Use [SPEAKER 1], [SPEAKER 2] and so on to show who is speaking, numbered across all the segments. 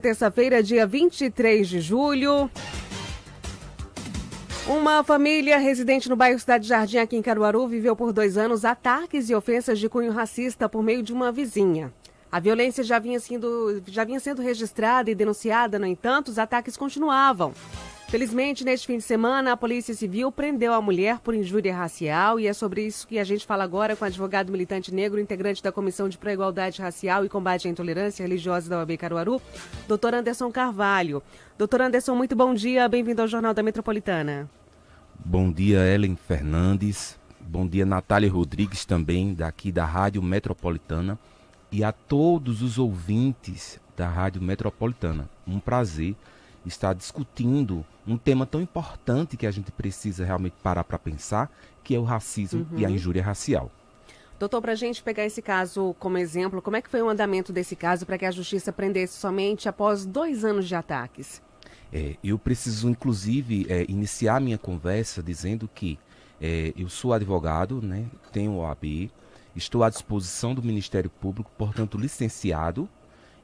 [SPEAKER 1] Terça-feira, dia 23 de julho. Uma família residente no bairro Cidade Jardim, aqui em Caruaru, viveu por 2 anos ataques e ofensas de cunho racista por meio de uma vizinha. A violência já vinha sendo registrada e denunciada, no entanto, os ataques continuavam. Felizmente, neste fim de semana, a Polícia Civil prendeu a mulher por injúria racial e é sobre isso que a gente fala agora com o advogado militante negro, integrante da Comissão de Pró-Igualdade Racial e Combate à Intolerância Religiosa da OAB Caruaru, Dr. Anderson Carvalho. Dr. Anderson, muito bom dia, bem-vindo ao Jornal da Metropolitana.
[SPEAKER 2] Bom dia, Ellen Fernandes. Bom dia, Natália Rodrigues, também, daqui da Rádio Metropolitana. E a todos os ouvintes da Rádio Metropolitana. Um prazer estar discutindo um tema tão importante que a gente precisa realmente parar para pensar, que é o racismo e a injúria racial.
[SPEAKER 1] Doutor, para a gente pegar esse caso como exemplo, como é que foi o andamento desse caso para que a Justiça prendesse somente após 2 anos de ataques?
[SPEAKER 2] Eu preciso, inclusive, iniciar minha conversa dizendo que eu sou advogado, né, tenho OAB, estou à disposição do Ministério Público, portanto, licenciado,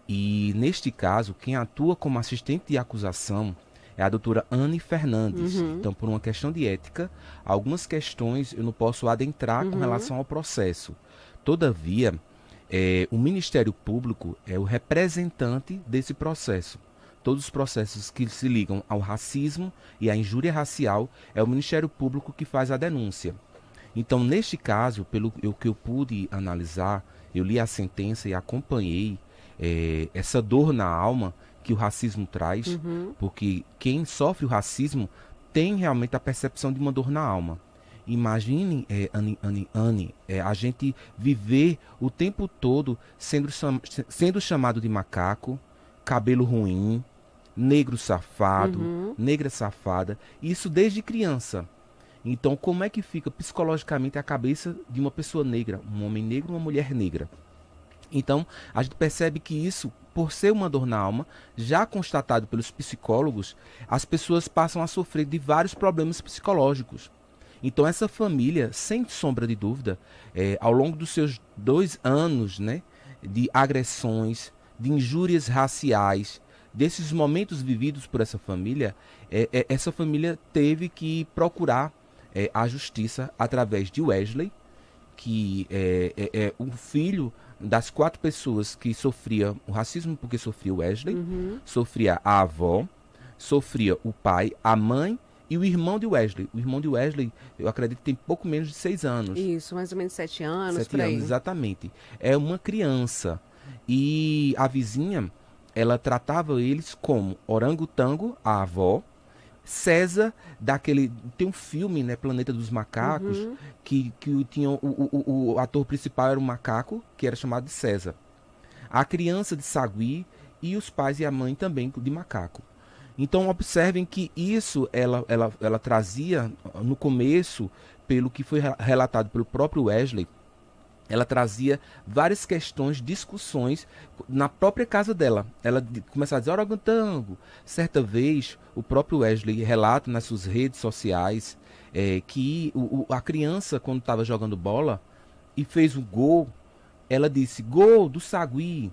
[SPEAKER 2] e, neste caso, quem atua como assistente de acusação é a doutora Anne Fernandes. Então, por uma questão de ética, algumas questões eu não posso adentrar com relação ao processo. Todavia, o Ministério Público é o representante desse processo. Todos os processos que se ligam ao racismo e à injúria racial, é o Ministério Público que faz a denúncia. Então, neste caso, pelo que eu pude analisar, eu li a sentença e acompanhei essa dor na alma que o racismo traz, porque quem sofre o racismo tem realmente a percepção de uma dor na alma. Imagine, Anne, a gente viver o tempo todo sendo chamado de macaco, cabelo ruim, negro safado, negra safada, isso desde criança. Então, como é que fica psicologicamente a cabeça de uma pessoa negra, um homem negro, uma mulher negra? Então, a gente percebe que isso, por ser uma dor na alma, já constatado pelos psicólogos, as pessoas passam a sofrer de vários problemas psicológicos. Então, essa família, sem sombra de dúvida, ao longo dos seus 2 anos, né, de agressões, de injúrias raciais, desses momentos vividos por essa família teve que procurar a justiça através de Wesley, que é um filho das 4 pessoas que sofria o racismo, porque sofria o Wesley, sofria a avó, sofria o pai, a mãe e o irmão de Wesley. O irmão de Wesley, eu acredito que tem pouco menos de 6 anos.
[SPEAKER 1] Isso, mais ou menos 7 anos,
[SPEAKER 2] 7
[SPEAKER 1] por aí.
[SPEAKER 2] anos, exatamente. É uma criança. E a vizinha, ela tratava eles como orangotango, a avó, César, tem um filme, né, Planeta dos Macacos, que tinha o ator principal era um macaco, que era chamado de César. A criança de sagui e os pais e a mãe também de macaco. Então, observem que isso ela trazia, no começo, pelo que foi relatado pelo próprio Wesley, ela trazia várias questões, discussões na própria casa dela. Ela começava a dizer, orangotango. Certa vez, o próprio Wesley relata nas suas redes sociais que a criança, quando estava jogando bola e fez um gol, ela disse, gol do sagui.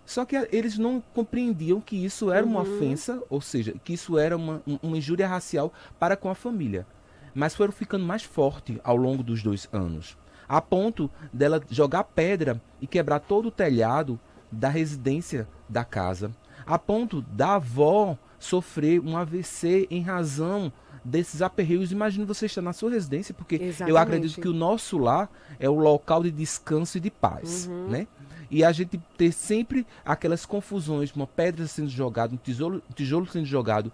[SPEAKER 2] Só que eles não compreendiam que isso era uma ofensa, ou seja, que isso era uma injúria racial para com a família. Mas foram ficando mais fortes ao longo dos 2 anos. A ponto dela jogar pedra e quebrar todo o telhado da residência da casa. A ponto da avó sofrer um AVC em razão desses aperreios. Imagina você estar na sua residência, porque eu acredito que o nosso lar é o local de descanso e de paz, né? E a gente ter sempre aquelas confusões, uma pedra sendo jogada, um tijolo sendo jogado,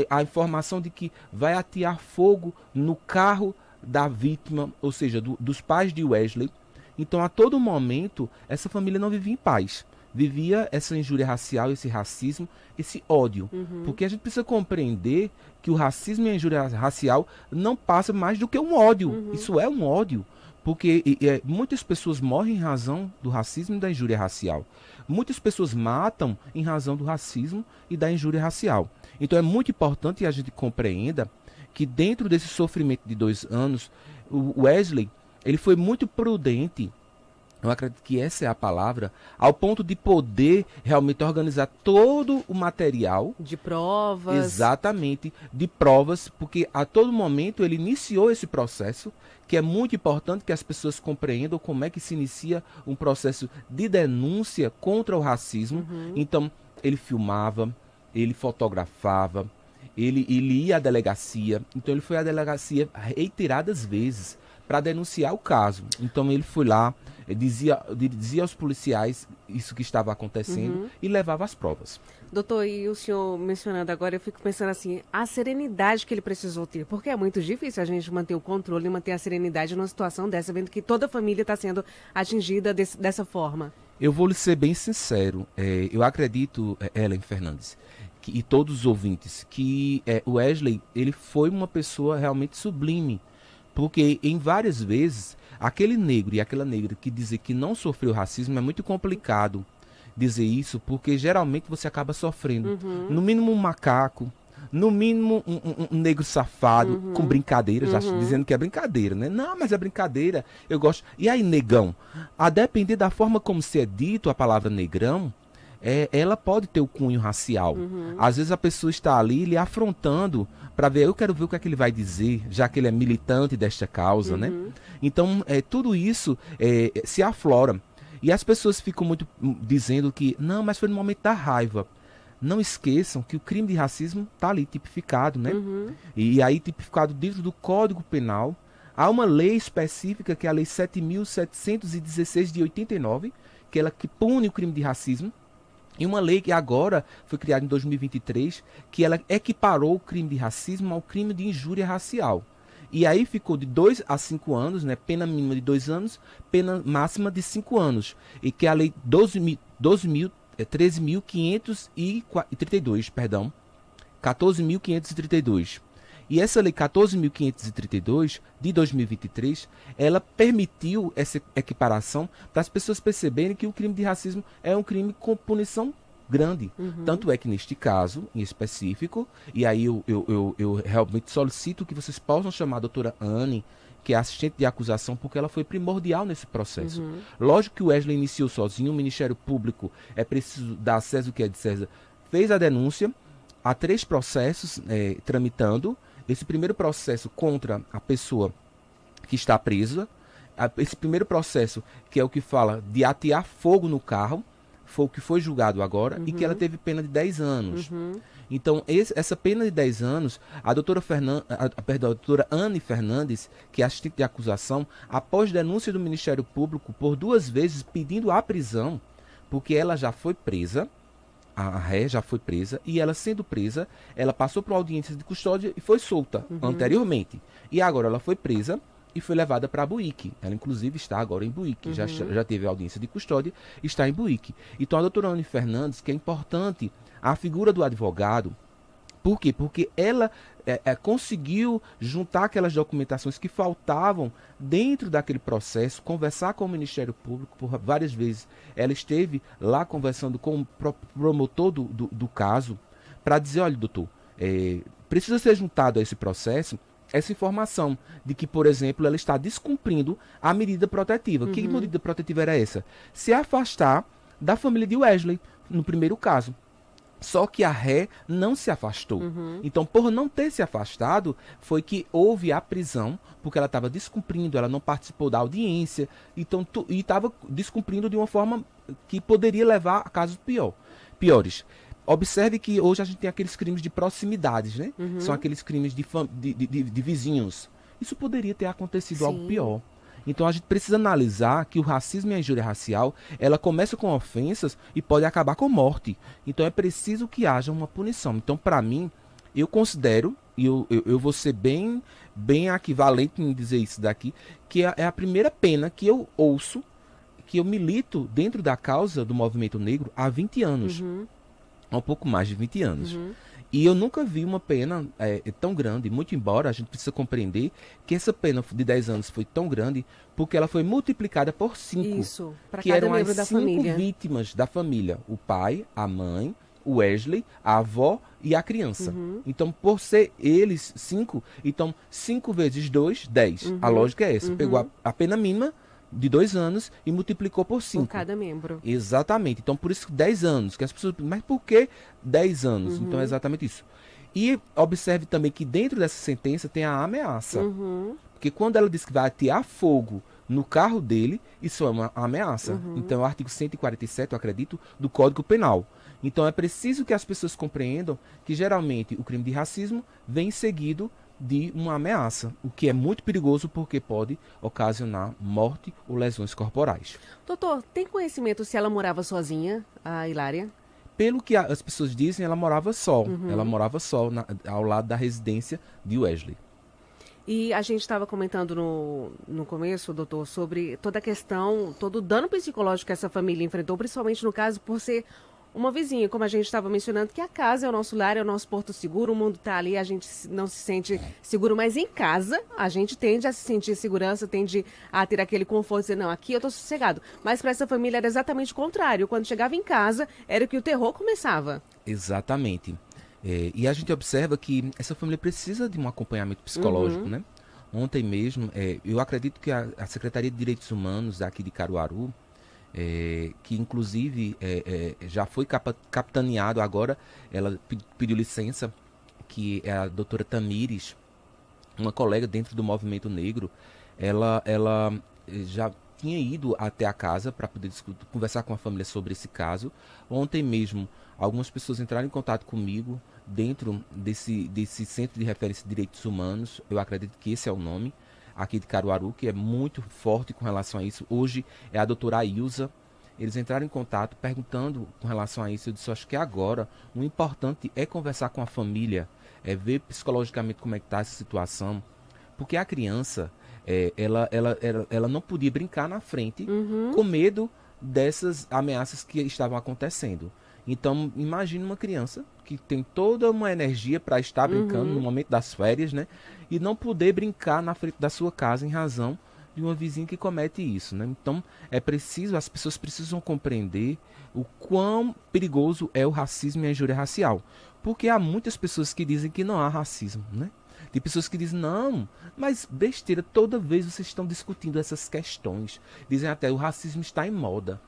[SPEAKER 2] a informação de que vai atear fogo no carro da vítima, ou seja, dos pais de Wesley. Então, a todo momento, essa família não vivia em paz. Vivia essa injúria racial, esse racismo, esse ódio. Porque a gente precisa compreender que o racismo e a injúria racial não passa mais do que um ódio. Isso é um ódio. Porque muitas pessoas morrem em razão do racismo e da injúria racial. Muitas pessoas matam em razão do racismo e da injúria racial. Então, é muito importante que a gente compreenda que dentro desse sofrimento de 2 anos, o Wesley, ele foi muito prudente Eu acredito que essa é a palavra, ao ponto de poder realmente organizar todo o material.
[SPEAKER 1] De provas.
[SPEAKER 2] Exatamente, de provas, porque a todo momento ele iniciou esse processo, que é muito importante que as pessoas compreendam como é que se inicia um processo de denúncia contra o racismo. Então, ele filmava, ele fotografava, ele ia à delegacia. Então, ele foi à delegacia reiteradas vezes para denunciar o caso. Então, ele foi lá, dizia aos policiais isso que estava acontecendo e levava as provas.
[SPEAKER 1] Doutor, e o senhor mencionando agora, eu fico pensando assim, a serenidade que ele precisou ter, porque é muito difícil a gente manter o controle e manter a serenidade numa situação dessa, vendo que toda a família está sendo atingida dessa forma.
[SPEAKER 2] Eu vou lhe ser bem sincero, eu acredito, Ellen Fernandes, e todos os ouvintes, que o Wesley, ele foi uma pessoa realmente sublime, porque em várias vezes, aquele negro e aquela negra que dizer que não sofreu racismo é muito complicado dizer isso, porque geralmente você acaba sofrendo. No mínimo um macaco, no mínimo um negro safado, com brincadeira, já dizendo que é brincadeira, né? Não, mas é brincadeira, eu gosto. E aí, negão? A depender da forma como se é dito a palavra negrão, ela pode ter o cunho racial. Às vezes a pessoa está ali lhe afrontando para ver, eu quero ver o que é que ele vai dizer, já que ele é militante desta causa, né? Então, tudo isso se aflora. E as pessoas ficam muito dizendo que, não, mas foi no momento da raiva. Não esqueçam que o crime de racismo está ali tipificado, né? E aí tipificado dentro do Código Penal. Há uma lei específica, que é a Lei 7.716 de 89, que pune o crime de racismo. E uma lei que agora foi criada em 2023, que ela equiparou o crime de racismo ao crime de injúria racial. E aí ficou de 2 a 5 anos, né? Pena mínima de 2 anos, pena máxima de 5 anos. E que é a lei 13.532, perdão. 14.532. E essa lei 14.532, de 2023, ela permitiu essa equiparação para as pessoas perceberem que o crime de racismo é um crime com punição grande. Tanto é que neste caso, em específico, e aí eu realmente solicito que vocês possam chamar a doutora Anne, que é assistente de acusação, porque ela foi primordial nesse processo. Lógico que o Wesley iniciou sozinho, o Ministério Público, é preciso dar a César o que é de César, fez a denúncia, há 3 processos tramitando. Esse primeiro processo contra a pessoa que está presa, esse primeiro processo, que é o que fala de atear fogo no carro, foi o que foi julgado agora, e que ela teve pena de 10 anos. Então, essa pena de 10 anos, a doutora Anne Fernandes, que é assistente de acusação, após denúncia do Ministério Público, por 2 vezes pedindo a prisão, porque ela já foi presa, a ré já foi presa, e ela sendo presa, ela passou por audiência de custódia e foi solta anteriormente. E agora ela foi presa e foi levada para Buíque. Ela, inclusive, está agora em Buíque. Já teve audiência de custódia, está em Buíque. Então, a doutora Anne Fernandes, que é importante, a figura do advogado, por quê? Porque ela conseguiu juntar aquelas documentações que faltavam dentro daquele processo, conversar com o Ministério Público por várias vezes. Ela esteve lá conversando com o promotor do caso para dizer, olha, doutor, precisa ser juntado a esse processo essa informação de que, por exemplo, ela está descumprindo a medida protetiva. Que medida protetiva era essa? Se afastar da família de Wesley, no primeiro caso. Só que a ré não se afastou. Então, por não ter se afastado, foi que houve a prisão, porque ela estava descumprindo, ela não participou da audiência, então, e estava descumprindo de uma forma que poderia levar a casos piores. Observe que hoje a gente tem aqueles crimes de proximidades, né? São aqueles crimes de vizinhos. Isso poderia ter acontecido algo pior. Então a gente precisa analisar que o racismo e a injúria racial, ela começa com ofensas e pode acabar com morte. Então é preciso que haja uma punição. Então, para mim, eu considero, e eu vou ser bem equivalente em dizer isso daqui, que é a primeira pena que eu ouço, que eu milito dentro da causa do movimento negro há 20 anos. Há um pouco mais de 20 anos. E eu nunca vi uma pena tão grande, muito embora a gente precisa compreender que essa pena de 10 anos foi tão grande porque ela foi multiplicada por 5.
[SPEAKER 1] Isso, para
[SPEAKER 2] que
[SPEAKER 1] cada
[SPEAKER 2] eram
[SPEAKER 1] membro
[SPEAKER 2] as
[SPEAKER 1] da
[SPEAKER 2] 5
[SPEAKER 1] família.
[SPEAKER 2] vítimas da família. O pai, a mãe, o Wesley, a avó e a criança. Então, por ser eles 5, então 5 vezes 2, 10. A lógica é essa. Pegou a pena mínima de 2 anos e multiplicou por 5.
[SPEAKER 1] Por cada membro.
[SPEAKER 2] Exatamente. Então, por isso 10 anos. Que as pessoas, mas por que 10 anos? Então, é exatamente isso. E observe também que dentro dessa sentença tem a ameaça. Porque quando ela diz que vai atear fogo no carro dele, isso é uma ameaça. Então, é o artigo 147, eu acredito, do Código Penal. Então, é preciso que as pessoas compreendam que, geralmente, o crime de racismo vem seguido de uma ameaça, o que é muito perigoso porque pode ocasionar morte ou lesões corporais.
[SPEAKER 1] Doutor, tem conhecimento se ela morava sozinha, a Hilária?
[SPEAKER 2] Pelo que as pessoas dizem, ela morava só. Ela morava só ao lado da residência de Wesley.
[SPEAKER 1] E a gente estava comentando no começo, doutor, sobre toda a questão, todo o dano psicológico que essa família enfrentou, principalmente no caso por ser uma vizinha, como a gente estava mencionando, que a casa é o nosso lar, é o nosso porto seguro, o mundo está ali, a gente não se sente seguro, mas em casa a gente tende a se sentir segurança, tende a ter aquele conforto, dizer, não, aqui eu estou sossegado. Mas para essa família era exatamente o contrário, quando chegava em casa era que o terror começava.
[SPEAKER 2] Exatamente. E a gente observa que essa família precisa de um acompanhamento psicológico, né? Ontem mesmo, eu acredito que a Secretaria de Direitos Humanos daqui de Caruaru, que inclusive já foi capitaneado agora, ela pediu licença, que é a doutora Tamires, uma colega dentro do movimento negro, ela já tinha ido até a casa para poder conversar com a família sobre esse caso. Ontem mesmo, algumas pessoas entraram em contato comigo dentro desse Centro de Referência de Direitos Humanos, eu acredito que esse é o nome, aqui de Caruaru, que é muito forte com relação a isso. Hoje é a doutora Ailza. Eles entraram em contato perguntando com relação a isso. Eu disse, acho que agora o importante é conversar com a família, ver psicologicamente como é que está essa situação, porque a criança, ela não podia brincar na frente com medo dessas ameaças que estavam acontecendo. Então, imagine uma criança que tem toda uma energia para estar brincando no momento das férias, né? E não poder brincar na frente da sua casa em razão de uma vizinha que comete isso, né? Então, as pessoas precisam compreender o quão perigoso é o racismo e a injúria racial. Porque há muitas pessoas que dizem que não há racismo, né? Tem pessoas que dizem, não, mas besteira, toda vez vocês estão discutindo essas questões. Dizem até, o racismo está em moda.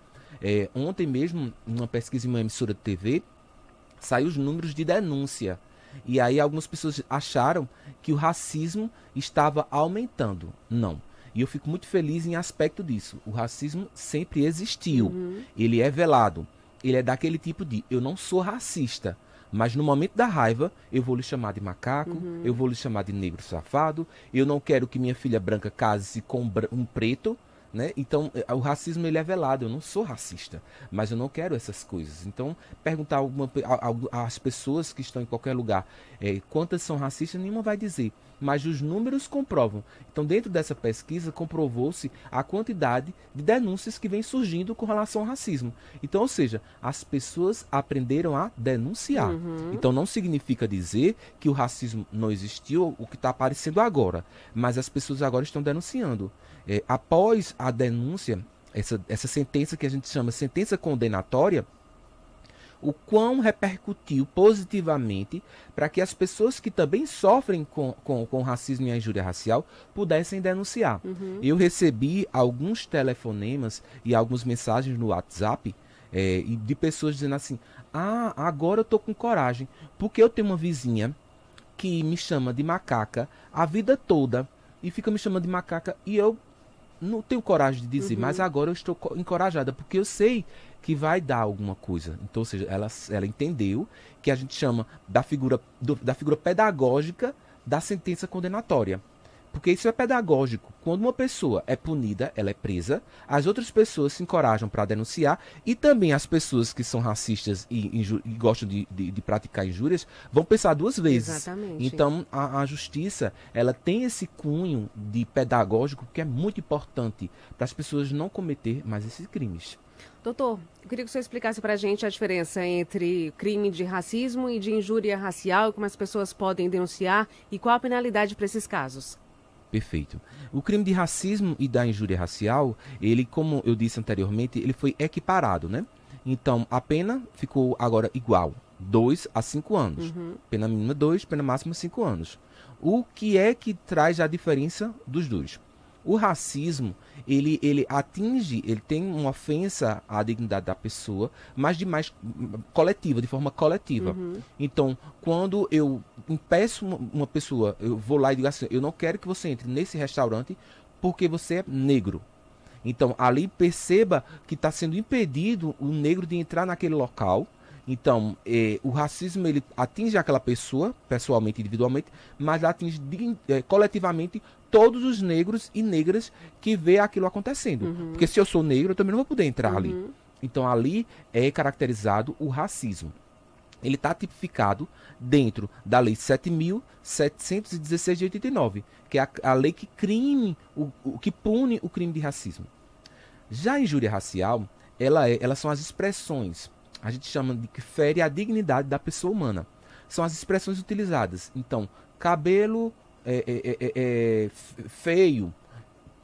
[SPEAKER 2] Ontem mesmo, numa pesquisa em uma emissora de TV, saiu os números de denúncia. E aí algumas pessoas acharam que o racismo estava aumentando. Não. E eu fico muito feliz em aspecto disso. O racismo sempre existiu. Ele é velado. Ele é daquele tipo de, eu não sou racista, mas no momento da raiva, eu vou lhe chamar de macaco, eu vou lhe chamar de negro safado, eu não quero que minha filha branca case-se com um preto, né? Então, o racismo ele é velado. Eu não sou racista, mas eu não quero essas coisas. Então, perguntar às pessoas que estão em qualquer lugar quantas são racistas, nenhuma vai dizer. Mas os números comprovam. Então, dentro dessa pesquisa, comprovou-se a quantidade de denúncias que vem surgindo com relação ao racismo. Então, ou seja, as pessoas aprenderam a denunciar. Então, não significa dizer que o racismo não existiu, o que está aparecendo agora. Mas as pessoas agora estão denunciando. Após a denúncia, essa sentença que a gente chama sentença condenatória, o quão repercutiu positivamente para que as pessoas que também sofrem com racismo e a injúria racial pudessem denunciar. Eu recebi alguns telefonemas e algumas mensagens no WhatsApp e de pessoas dizendo assim, agora eu estou com coragem, porque eu tenho uma vizinha que me chama de macaca a vida toda e fica me chamando de macaca e eu não tenho coragem de dizer, mas agora eu estou encorajada, porque eu sei que vai dar alguma coisa. Então, ou seja, ela entendeu que a gente chama da figura pedagógica da sentença condenatória. Porque isso é pedagógico. Quando uma pessoa é punida, ela é presa, as outras pessoas se encorajam para denunciar e também as pessoas que são racistas e gostam de praticar injúrias vão pensar 2 vezes.
[SPEAKER 1] Exatamente.
[SPEAKER 2] Então, a justiça, ela tem esse cunho de pedagógico que é muito importante para as pessoas não cometer mais esses crimes.
[SPEAKER 1] Doutor, eu queria que o senhor explicasse para a gente a diferença entre crime de racismo e de injúria racial, como as pessoas podem denunciar e qual a penalidade para esses casos.
[SPEAKER 2] Perfeito. O crime de racismo e da injúria racial, ele, como eu disse anteriormente, ele foi equiparado, né? Então, a pena ficou agora igual, 2 a 5 anos. Pena mínima 2, pena máxima 5 anos. O que é que traz a diferença dos dois? O racismo, ele atinge, ele tem uma ofensa à dignidade da pessoa, mas de mais coletiva, de forma coletiva. Então, quando eu impeço uma pessoa, eu vou lá e digo assim, eu não quero que você entre nesse restaurante porque você é negro. Então, ali perceba que está sendo impedido o negro de entrar naquele local. Então, o racismo ele atinge aquela pessoa, pessoalmente, individualmente, mas atinge coletivamente todos os negros e negras que vê aquilo acontecendo. Porque se eu sou negro, eu também não vou poder entrar ali. Então, ali é caracterizado o racismo. Ele está tipificado dentro da Lei 7.716 de 89, que é a lei que que pune o crime de racismo. Já a injúria racial, elas são as expressões, a gente chama de que fere a dignidade da pessoa humana. São as expressões utilizadas. Então, cabelo feio,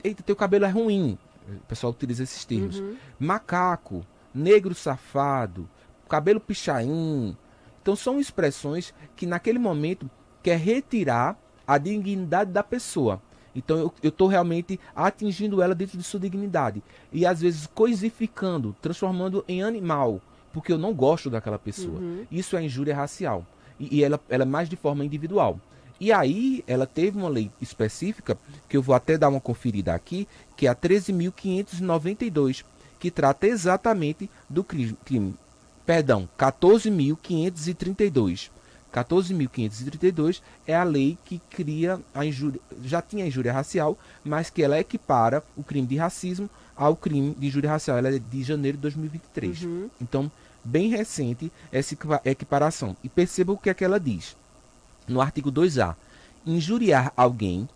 [SPEAKER 2] eita, teu cabelo é ruim. O pessoal utiliza esses termos. Macaco, negro safado, cabelo pichain. Então, são expressões que naquele momento quer retirar a dignidade da pessoa. Então eu estou realmente atingindo ela dentro de sua dignidade. E às vezes coisificando, transformando em animal, porque eu não gosto daquela pessoa. Isso é injúria racial. E ela é mais de forma individual. E aí ela teve uma lei específica, que eu vou até dar uma conferida aqui, que é a 13.592, que trata exatamente do crime. Perdão, 14.532. 14.532 é a lei que cria a injúria, já tinha a injúria racial, mas que ela equipara o crime de racismo ao crime de injúria racial. Ela é de janeiro de 2023. Então, bem recente essa equiparação. E perceba o que é que ela diz. No artigo 2A, injuriar alguém,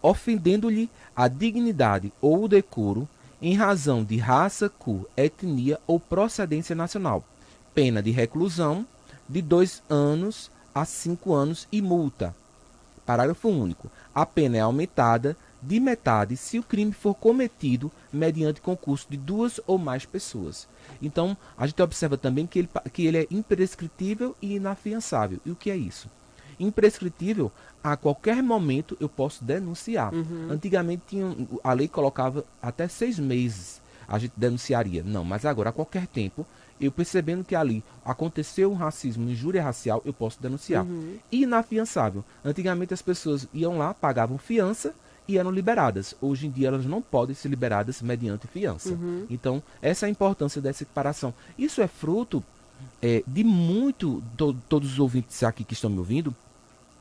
[SPEAKER 2] ofendendo-lhe a dignidade ou o decoro em razão de raça, cor, etnia ou procedência nacional. Pena de reclusão de 2 anos a 5 anos e multa. Parágrafo único. A pena é aumentada de metade se o crime for cometido mediante concurso de 2 ou mais pessoas. Então, a gente observa também que ele é imprescritível e inafiançável. E o que é isso? Imprescritível, a qualquer momento eu posso denunciar. Antigamente a lei colocava até 6 meses a gente denunciaria. Não, mas agora a qualquer tempo, eu percebendo que ali aconteceu um racismo, injúria racial, eu posso denunciar. Inafiançável. Antigamente as pessoas iam lá, pagavam fiança e eram liberadas. Hoje em dia elas não podem ser liberadas mediante fiança. Então, essa é a importância dessa equiparação. Isso é fruto de todos os ouvintes aqui que estão me ouvindo,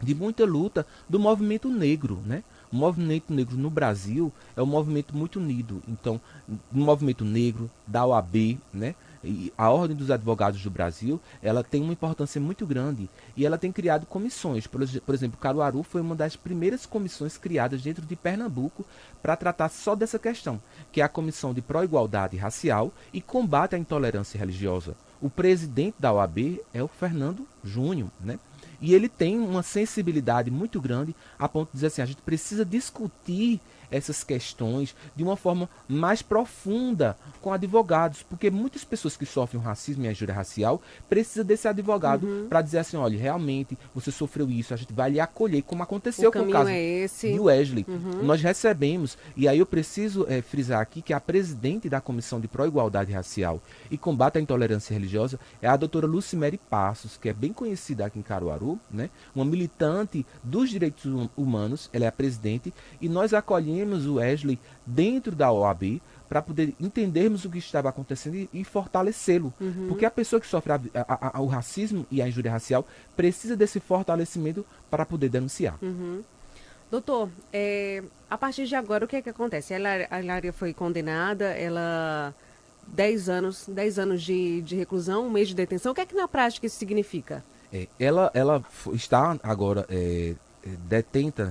[SPEAKER 2] de muita luta do movimento negro, né? O movimento negro no Brasil é um movimento muito unido. Então, o movimento negro, da OAB, né? E a Ordem dos Advogados do Brasil, ela tem uma importância muito grande e ela tem criado comissões. Por exemplo, Caruaru foi uma das primeiras comissões criadas dentro de Pernambuco para tratar só dessa questão, que é a Comissão de Pró-Igualdade Racial e Combate à Intolerância Religiosa. O presidente da OAB é o Fernando Júnior, né? E ele tem uma sensibilidade muito grande a ponto de dizer assim, a gente precisa discutir essas questões de uma forma mais profunda com advogados, porque muitas pessoas que sofrem o racismo e a injúria racial precisam desse advogado para dizer assim, olha, realmente você sofreu isso, a gente vai lhe acolher, como aconteceu com o caso de Wesley. Nós recebemos, e aí eu preciso frisar aqui que a presidente da Comissão de Pró-Igualdade Racial e Combate à Intolerância Religiosa é a doutora Lucimere Passos, que é bem conhecida aqui em Caruaru, né? Uma militante dos direitos humanos, ela é a presidente, e nós acolhemos o Wesley dentro da OAB para poder entendermos o que estava acontecendo e fortalecê-lo. Porque a pessoa que sofre o racismo e a injúria racial precisa desse fortalecimento para poder denunciar.
[SPEAKER 1] Doutor, a partir de agora, o que é que acontece? A Hilária foi condenada, ela 10 anos de reclusão, 1 mês de detenção. O que é que na prática isso significa?
[SPEAKER 2] Ela está agora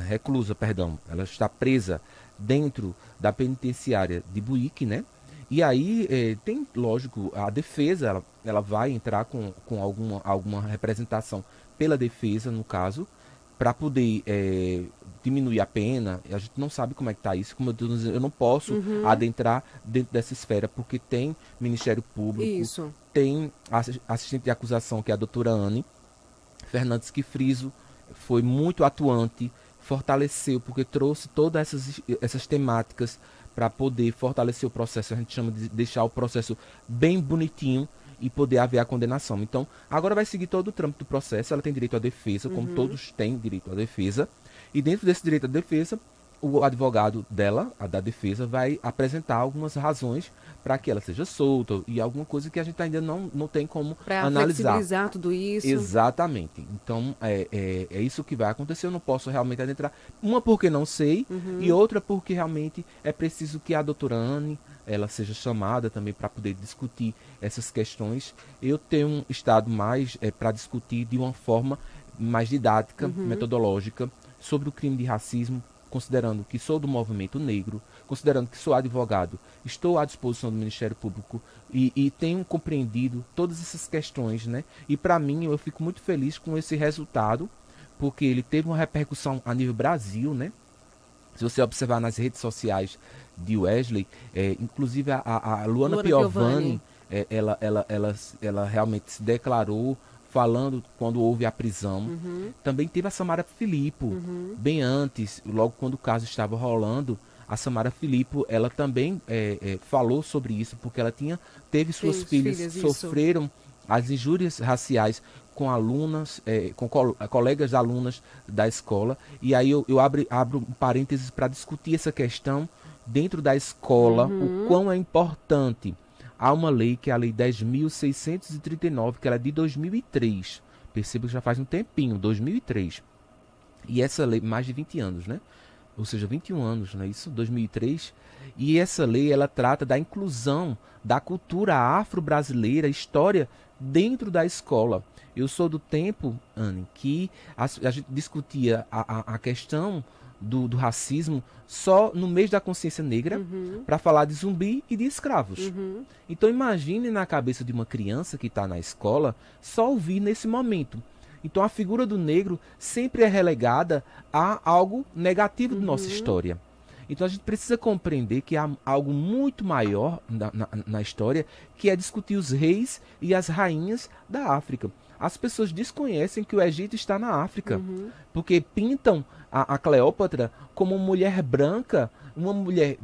[SPEAKER 2] reclusa, perdão. Ela está presa dentro da penitenciária de Buíque, né? E aí tem, lógico, a defesa, ela vai entrar com alguma representação pela defesa, no caso, para poder diminuir a pena. A gente não sabe como é que está isso. Como eu não posso adentrar dentro dessa esfera, porque tem Ministério Público, tem assistente de acusação, que é a doutora Anne Fernandes, que friso, foi muito atuante, fortaleceu, porque trouxe todas essas temáticas para poder fortalecer o processo. A gente chama de deixar o processo bem bonitinho e poder haver a condenação. Então, agora vai seguir todo o trâmite do processo, ela tem direito à defesa, como todos têm direito à defesa, e dentro desse direito à defesa, o advogado dela, a da defesa, vai apresentar algumas razões para que ela seja solta e alguma coisa que a gente ainda não tem como
[SPEAKER 1] Para
[SPEAKER 2] analisar.
[SPEAKER 1] flexibilizar tudo isso.
[SPEAKER 2] Exatamente. Então, é isso que vai acontecer. Eu não posso realmente adentrar. Uma porque não sei e outra porque realmente é preciso que a doutora Anne ela seja chamada também para poder discutir essas questões. Eu tenho estado mais para discutir de uma forma mais didática, metodológica, sobre o crime de racismo, considerando que sou do movimento negro, considerando que sou advogado, estou à disposição do Ministério Público e tenho compreendido todas essas questões, né? E para mim, eu fico muito feliz com esse resultado, porque ele teve uma repercussão a nível Brasil, né? Se você observar nas redes sociais de Wesley, inclusive a Luana Piovani, ela realmente se declarou falando quando houve a prisão. Também teve a Samara Filippo, bem antes, logo quando o caso estava rolando, a Samara Filippo, ela também falou sobre isso, porque ela teve suas filhas sofreram as injúrias raciais com alunas, com colegas alunas da escola, e aí eu abro um parênteses para discutir essa questão dentro da escola, o quão é importante. Há uma lei, que é a Lei 10.639, que ela é de 2003. Perceba que já faz um tempinho, 2003. E essa lei, mais de 20 anos, né? Ou seja, 21 anos, não é isso? 2003. E essa lei, ela trata da inclusão da cultura afro-brasileira, história, dentro da escola. Eu sou do tempo, Anne, que a gente discutia a questão do racismo só no mês da consciência negra, para falar de zumbi e de escravos. Então imagine na cabeça de uma criança que está na escola só ouvir nesse momento. Então a figura do negro sempre é relegada a algo negativo da nossa história. Então a gente precisa compreender que há algo muito maior na história, que é discutir os reis e as rainhas da África. As pessoas desconhecem que o Egito está na África, porque pintam a Cleópatra como uma mulher branca, uma mulher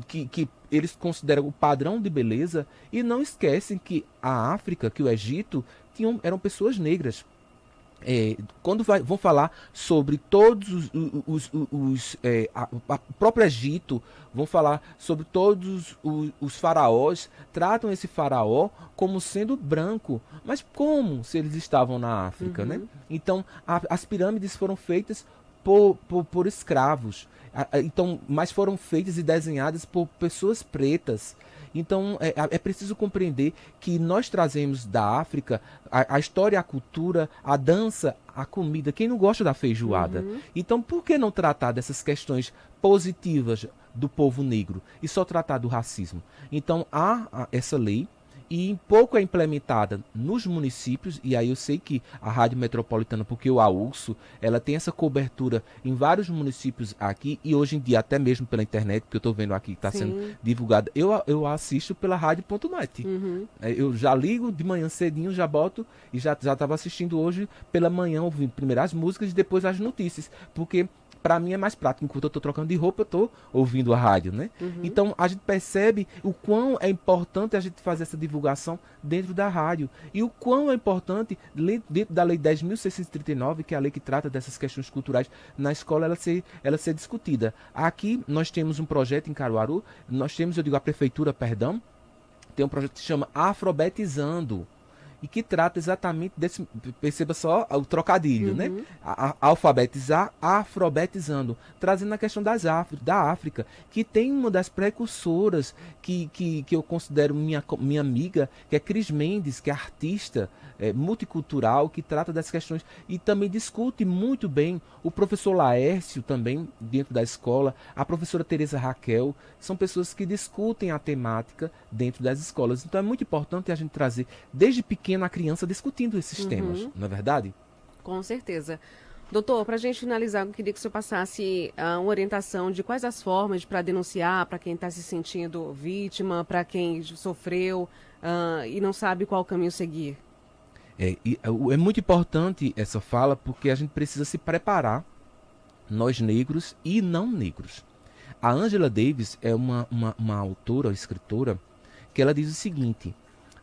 [SPEAKER 2] que eles consideram o padrão de beleza, e não esquecem que a África, que o Egito, eram pessoas negras. Quando vão falar sobre todos o próprio Egito, vão falar sobre todos os faraós, tratam esse faraó como sendo branco, mas como se eles estavam na África, né? Então as pirâmides foram feitas por escravos, então, mas foram feitas e desenhadas por pessoas pretas. Então é preciso compreender que nós trazemos da África a história, a cultura, a dança, a comida. Quem não gosta da feijoada? Então por que não tratar dessas questões positivas do povo negro e só tratar do racismo? Então há essa lei, e pouco é implementada nos municípios, e aí eu sei que a Rádio Metropolitana, porque eu a ouço, ela tem essa cobertura em vários municípios aqui, e hoje em dia até mesmo pela internet, que eu estou vendo aqui que está sendo divulgada, eu assisto pela rádio.net. Eu já ligo de manhã cedinho, já boto, e já estava assistindo hoje pela manhã, ouvindo primeiro as músicas e depois as notícias, porque para mim é mais prático. Enquanto eu estou trocando de roupa, eu estou ouvindo a rádio, né? Então a gente percebe o quão é importante a gente fazer essa divulgação dentro da rádio, e o quão é importante dentro da Lei 10.639, que é a lei que trata dessas questões culturais na escola, ela ser discutida. Aqui nós temos um projeto em Caruaru, a prefeitura, tem um projeto que se chama Afrobetizando, e que trata exatamente desse, perceba só o trocadilho, né? Alfabetizar, afrobetizando, trazendo a questão da África, que tem uma das precursoras que eu considero minha amiga, que é Cris Mendes, que é artista multicultural, que trata das questões e também discute muito bem. O professor Laércio também, dentro da escola, a professora Tereza Raquel, são pessoas que discutem a temática dentro das escolas. Então é muito importante a gente trazer desde pequeno a criança discutindo esses temas, não é verdade?
[SPEAKER 1] Com certeza. Doutor, para a gente finalizar, eu queria que o senhor passasse uma orientação de quais as formas para denunciar, para quem está se sentindo vítima, para quem sofreu e não sabe qual caminho seguir.
[SPEAKER 2] É muito importante essa fala, porque a gente precisa se preparar nós negros e não negros. A Angela Davis é uma autora, uma escritora, que ela diz o seguinte: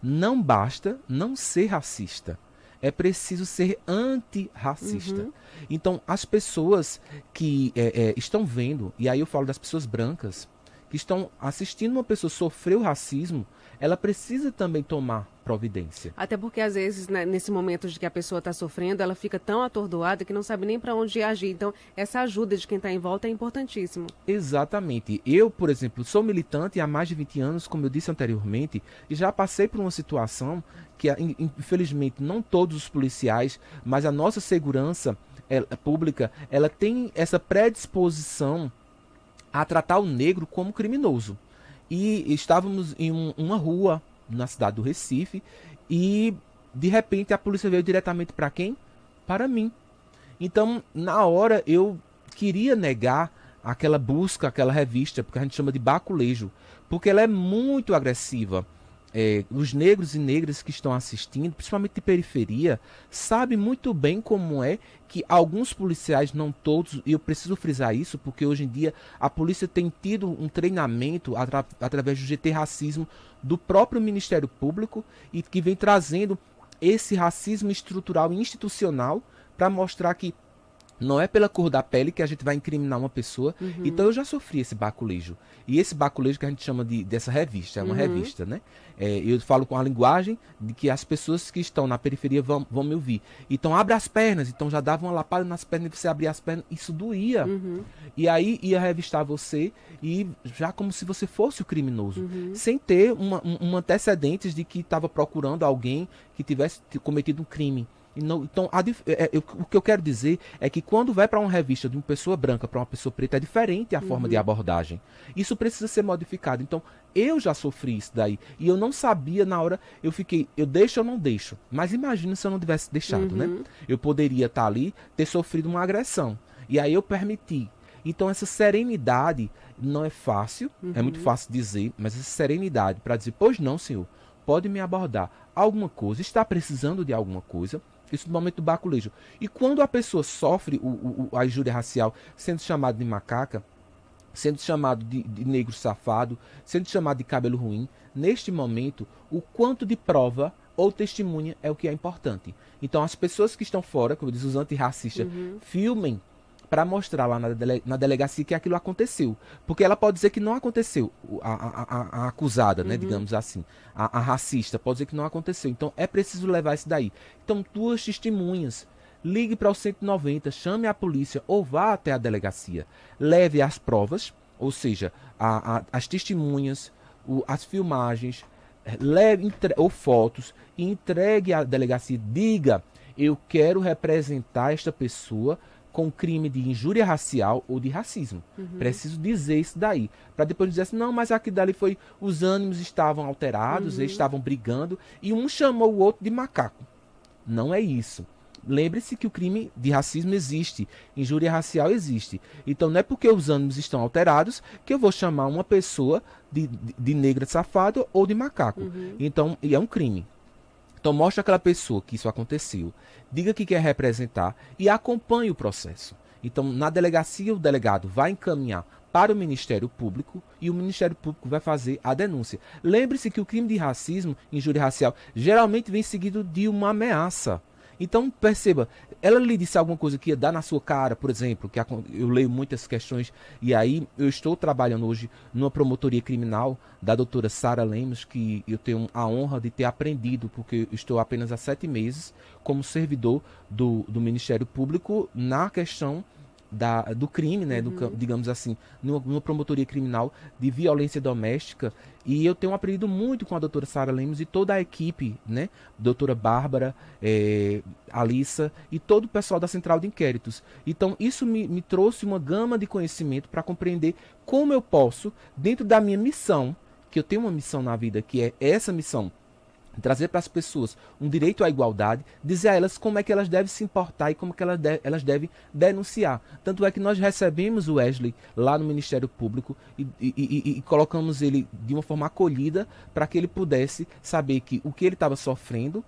[SPEAKER 2] não basta não ser racista, é preciso ser antirracista. Então, as pessoas que estão vendo, e aí eu falo das pessoas brancas, que estão assistindo uma pessoa sofrer o racismo, ela precisa também tomar providência.
[SPEAKER 1] Até porque, às vezes, né, nesse momento de que a pessoa está sofrendo, ela fica tão atordoada que não sabe nem para onde agir. Então, essa ajuda de quem está em volta é importantíssimo.
[SPEAKER 2] Exatamente. Eu, por exemplo, sou militante há mais de 20 anos, como eu disse anteriormente, e já passei por uma situação que, infelizmente, não todos os policiais, mas a nossa segurança pública, ela tem essa predisposição a tratar o negro como criminoso. E estávamos em uma rua na cidade do Recife e, de repente, a polícia veio diretamente para quem? Para mim. Então, na hora, eu queria negar aquela busca, aquela revista, porque a gente chama de baculejo, porque ela é muito agressiva. Os negros e negras que estão assistindo, principalmente de periferia, sabem muito bem como é que alguns policiais, não todos, e eu preciso frisar isso, porque hoje em dia a polícia tem tido um treinamento através do GT Racismo do próprio Ministério Público e que vem trazendo esse racismo estrutural e institucional para mostrar que não é pela cor da pele que a gente vai incriminar uma pessoa. Então eu já sofri esse baculejo. E esse baculejo que a gente chama dessa revista, é uma revista, né? Eu falo com a linguagem de que as pessoas que estão na periferia vão me ouvir. Então abre as pernas, então já dava uma lapada nas pernas e você abria as pernas, isso doía. E aí ia revistar você e já como se você fosse o criminoso, sem ter um antecedentes de que estava procurando alguém que tivesse cometido um crime. Então, o que eu quero dizer é que quando vai para uma revista de uma pessoa branca para uma pessoa preta, é diferente a forma de abordagem. Isso precisa ser modificado. Então, eu já sofri isso daí. E eu não sabia na hora, eu deixo ou não deixo. Mas imagina se eu não tivesse deixado, né? Eu poderia estar ali, ter sofrido uma agressão. E aí eu permiti. Então, essa serenidade não é fácil, é muito fácil dizer, mas essa serenidade para dizer, pois não, senhor, pode me abordar alguma coisa, está precisando de alguma coisa. Isso no momento do baculejo. E quando a pessoa sofre a injúria racial, sendo chamado de macaca, sendo chamado de negro safado, sendo chamado de cabelo ruim, neste momento, o quanto de prova ou testemunha é o que é importante. Então, as pessoas que estão fora, como diz os antirracistas, filmem para mostrar lá na delegacia que aquilo aconteceu. Porque ela pode dizer que não aconteceu, a acusada, né, digamos assim, a racista, pode dizer que não aconteceu. Então, é preciso levar isso daí. Então, duas testemunhas, ligue para o 190, chame a polícia ou vá até a delegacia. Leve as provas, ou seja, as testemunhas, as filmagens, ou fotos, e entregue à delegacia. Diga, eu quero representar esta pessoa com crime de injúria racial ou de racismo. Preciso dizer isso daí. Para depois dizer assim, não, mas aqui dali foi, os ânimos estavam alterados, eles estavam brigando, e um chamou o outro de macaco. Não é isso. Lembre-se que o crime de racismo existe, injúria racial existe. Então não é porque os ânimos estão alterados que eu vou chamar uma pessoa de negra safado ou de macaco. Então, e é um crime. Então mostre àquela pessoa que isso aconteceu, diga que quer representar e acompanhe o processo. Então na delegacia o delegado vai encaminhar para o Ministério Público e o Ministério Público vai fazer a denúncia. Lembre-se que o crime de racismo, injúria racial, geralmente vem seguido de uma ameaça. Então, perceba, ela lhe disse alguma coisa que ia dar na sua cara, por exemplo, que eu leio muitas questões, e aí eu estou trabalhando hoje numa promotoria criminal da doutora Sara Lemos, que eu tenho a honra de ter aprendido, porque eu estou apenas há 7 meses como servidor do Ministério Público na questão do crime, né, digamos assim, numa promotoria criminal de violência doméstica, e eu tenho aprendido muito com a doutora Sara Lemos e toda a equipe, né, doutora Bárbara, Alissa e todo o pessoal da Central de Inquéritos. Então isso me trouxe uma gama de conhecimento para compreender como eu posso, dentro da minha missão, que eu tenho uma missão na vida, que é essa missão, trazer para as pessoas um direito à igualdade, dizer a elas como é que elas devem se importar e como é que elas devem denunciar. Tanto é que nós recebemos o Wesley lá no Ministério Público e colocamos ele de uma forma acolhida para que ele pudesse saber que o que ele estava sofrendo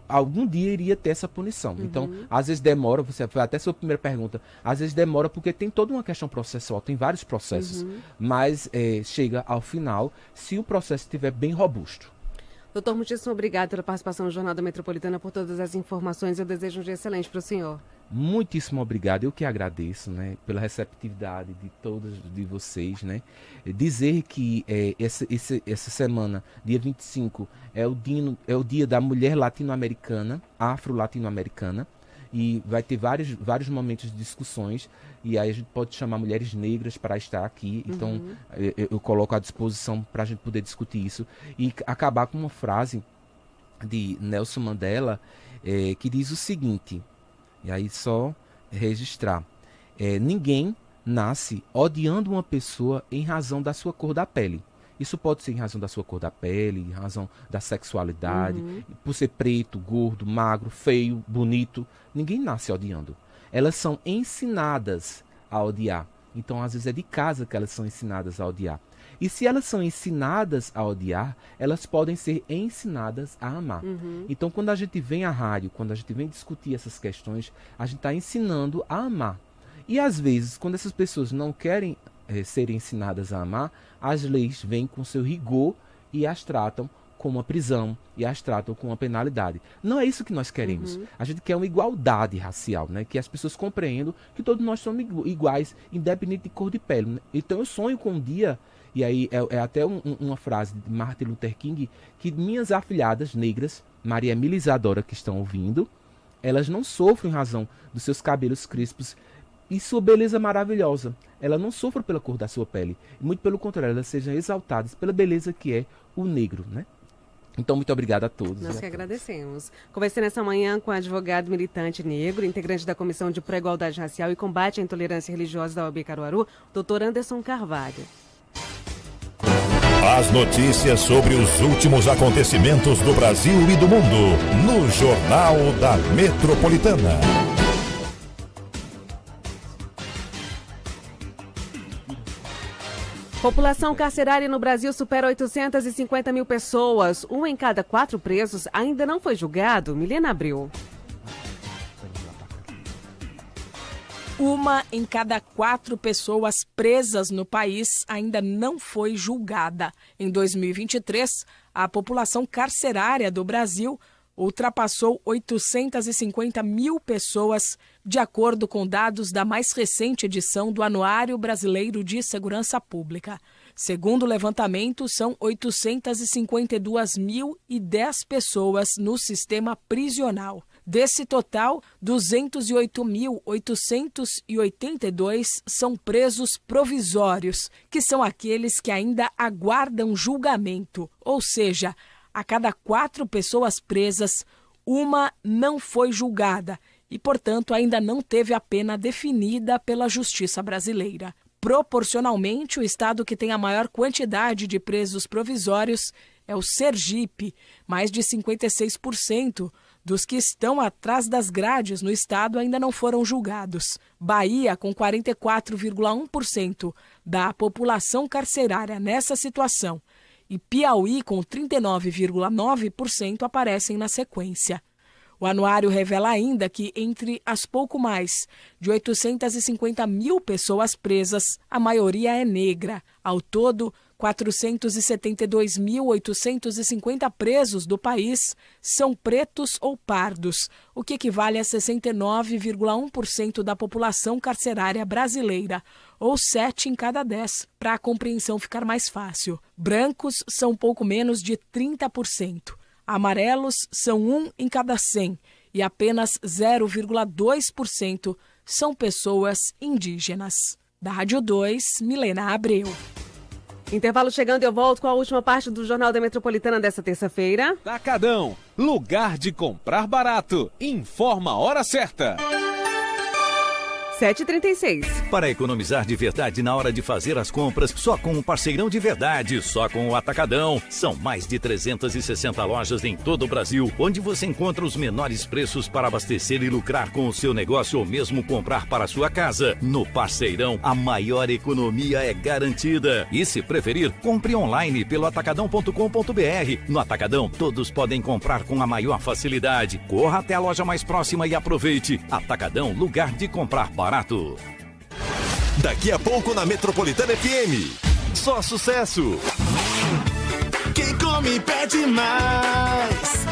[SPEAKER 2] algum dia iria ter essa punição. Então, às vezes demora, você foi até sua primeira pergunta, às vezes demora porque tem toda uma questão processual, tem vários processos, mas chega ao final se o processo estiver bem robusto.
[SPEAKER 1] Doutor, muitíssimo obrigado pela participação no Jornal da Metropolitana, por todas as informações. Eu desejo um dia excelente para o senhor.
[SPEAKER 2] Muitíssimo obrigado, eu que agradeço, né, pela receptividade de todos de vocês, né, dizer que essa semana, dia 25, é o dia da mulher latino-americana, afro-latino-americana, e vai ter vários momentos de discussões, e aí a gente pode chamar mulheres negras para estar aqui, então eu coloco à disposição para a gente poder discutir isso, e acabar com uma frase de Nelson Mandela, que diz o seguinte, e aí só registrar. Ninguém nasce odiando uma pessoa em razão da sua cor da pele. Isso pode ser em razão da sua cor da pele, em razão da sexualidade, por ser preto, gordo, magro, feio, bonito. Ninguém nasce odiando. Elas são ensinadas a odiar. Então, às vezes, é de casa que elas são ensinadas a odiar. E se elas são ensinadas a odiar, elas podem ser ensinadas a amar. Então, quando a gente vem à rádio, quando a gente vem discutir essas questões, a gente está ensinando a amar. E às vezes, quando essas pessoas não querem ser ensinadas a amar, as leis vêm com seu rigor e as tratam com uma prisão e as tratam com uma penalidade. Não é isso que nós queremos. A gente quer uma igualdade racial, né? Que as pessoas compreendam que todos nós somos iguais, independente de cor de pele, né? Então eu sonho com um dia, e aí é até uma frase de Martin Luther King, que minhas afilhadas negras, Maria Emília e Isadora, que estão ouvindo, elas não sofrem em razão dos seus cabelos crispos e sua beleza maravilhosa. Ela não sofre pela cor da sua pele. Muito pelo contrário, elas sejam exaltadas pela beleza que é o negro, né? Então, muito obrigado a todos.
[SPEAKER 1] Nós que agradecemos. Conversei nessa manhã com o advogado militante negro, integrante da Comissão de Pró-Igualdade Racial e Combate à Intolerância Religiosa da OAB Caruaru, Dr. Anderson Carvalho.
[SPEAKER 3] As notícias sobre os últimos acontecimentos do Brasil e do mundo, no Jornal da Metropolitana.
[SPEAKER 1] População carcerária no Brasil supera 850 mil pessoas. 1 em cada 4 presos ainda não foi julgado. Milena Abreu.
[SPEAKER 4] 1 em cada 4 pessoas presas no país ainda não foi julgada. Em 2023, a população carcerária do Brasil ultrapassou 850 mil pessoas, de acordo com dados da mais recente edição do Anuário Brasileiro de Segurança Pública. Segundo o levantamento, são 852.010 pessoas no sistema prisional. Desse total, 208.882 são presos provisórios, que são aqueles que ainda aguardam julgamento, ou seja, a cada 4 pessoas presas, 1 não foi julgada e, portanto, ainda não teve a pena definida pela Justiça brasileira. Proporcionalmente, o estado que tem a maior quantidade de presos provisórios é o Sergipe. Mais de 56% dos que estão atrás das grades no estado ainda não foram julgados. Bahia, com 44,1% da população carcerária nessa situação, e Piauí, com 39,9%, aparecem na sequência. O anuário revela ainda que, entre as pouco mais de 850 mil pessoas presas, a maioria é negra. Ao todo, 472.850 presos do país são pretos ou pardos, o que equivale a 69,1% da população carcerária brasileira, ou 7 em cada 10, para a compreensão ficar mais fácil. Brancos são pouco menos de 30%. Amarelos são 1 em cada 100 e apenas 0,2% são pessoas indígenas. Da Rádio 2, Milena Abreu.
[SPEAKER 1] Intervalo chegando e eu volto com a última parte do Jornal da Metropolitana desta terça-feira.
[SPEAKER 5] Atacadão, lugar de comprar barato. Informa a hora certa.
[SPEAKER 1] 7h36.
[SPEAKER 5] Para economizar de verdade na hora de fazer as compras, só com o Parceirão de Verdade, só com o Atacadão. São mais de 360 lojas em todo o Brasil, onde você encontra os menores preços para abastecer e lucrar com o seu negócio ou mesmo comprar para a sua casa. No Parceirão, a maior economia é garantida. E se preferir, compre online pelo atacadão.com.br. No Atacadão, todos podem comprar com a maior facilidade. Corra até a loja mais próxima e aproveite. Atacadão, lugar de comprar barato.
[SPEAKER 6] Daqui a pouco na Metropolitana FM. Só sucesso.
[SPEAKER 7] Quem come pede mais.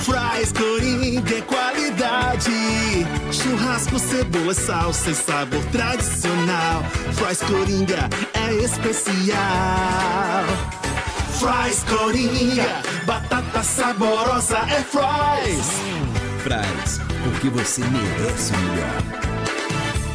[SPEAKER 7] Fries Coringa é qualidade. Churrasco, cebola, salsa e sabor tradicional. Fries Coringa é especial. Fries Coringa, batata saborosa é Fries.
[SPEAKER 8] Fries, porque você merece o melhor.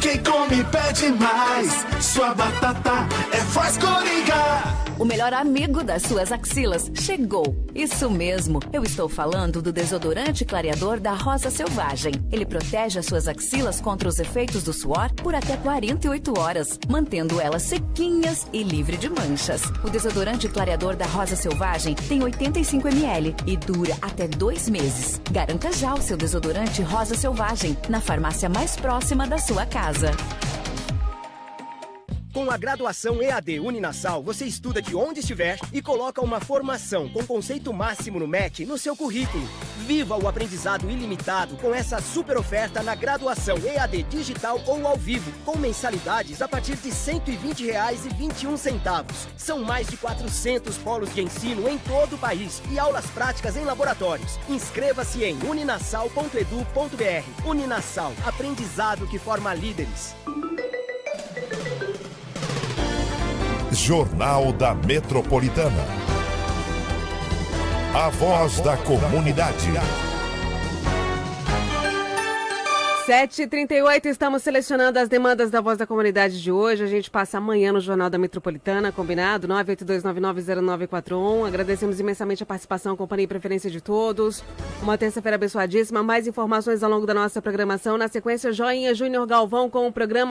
[SPEAKER 7] Quem come pede mais. Sua batata é Fries Coringa.
[SPEAKER 9] O melhor amigo das suas axilas chegou. Isso mesmo, eu estou falando do desodorante clareador da Rosa Selvagem. Ele protege as suas axilas contra os efeitos do suor por até 48 horas, mantendo elas sequinhas e livre de manchas. O desodorante clareador da Rosa Selvagem tem 85 ml e dura até 2 meses. Garanta já o seu desodorante Rosa Selvagem na farmácia mais próxima da sua casa.
[SPEAKER 10] Com a graduação EAD Uninassal, você estuda de onde estiver e coloca uma formação com conceito máximo no MEC no seu currículo. Viva o aprendizado ilimitado com essa super oferta na graduação EAD digital ou ao vivo, com mensalidades a partir de R$ 120,21. São mais de 400 polos de ensino em todo o país e aulas práticas em laboratórios. Inscreva-se em uninassal.edu.br. Uninassal, aprendizado que forma líderes.
[SPEAKER 3] Jornal da Metropolitana. A voz da comunidade.
[SPEAKER 1] 7h38, estamos selecionando as demandas da Voz da Comunidade de hoje. A gente passa amanhã no Jornal da Metropolitana, combinado? 982990941. Agradecemos imensamente a participação, companhia e preferência de todos. Uma terça-feira abençoadíssima. Mais informações ao longo da nossa programação. Na sequência, Joinha Júnior Galvão com o programa